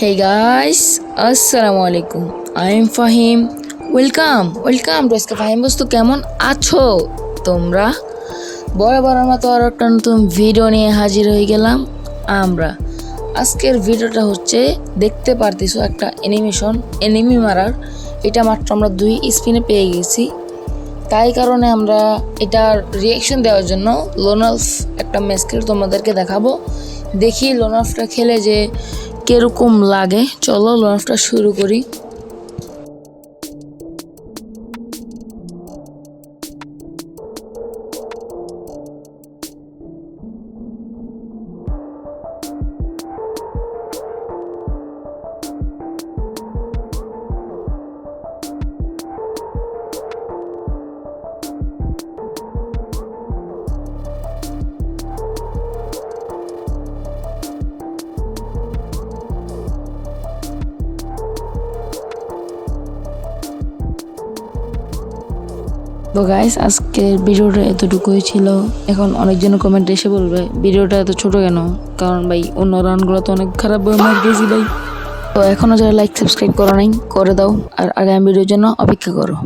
Hey guys, আসসালামু আলাইকুম। I am Fahim. Welcome to আজকে ফাহিম বস্তু। কেমন আছো তোমরা? বরাবরের মতো আর একটা নতুন ভিডিও নিয়ে হাজির হয়ে গেলাম আমরা। আজকের ভিডিওটা হচ্ছে দেখতে পারতেছো একটা এনিমি মারার। এটা মাত্র আমরা 2 স্পিনে পেয়ে গেছি। তাই কারণে আমরা এটার রিয়াকশন দেওয়ার জন্য লোনালফ একটা ম্যাচ খেলে তোমাদেরকে দেখাবো। দেখি লোনালফটা খেলে যে কিরকম লাগে। চলো লোনালফটা শুরু করি। তো গাইস, আজকের ভিডিওটা এতটুকুই ছিল। এখন অনেকজন কমেন্ট এসে বলবে ভিডিওটা এত ছোট কেন, কারণ ভাই অন্য রানগুলো তো অনেক খারাপ মার দিয়েছি ভাই। তো এখনো যারা লাইক সাবস্ক্রাইব করো নাই করে দাও, আর আগামী ভিডিওর জন্য অপেক্ষা করো।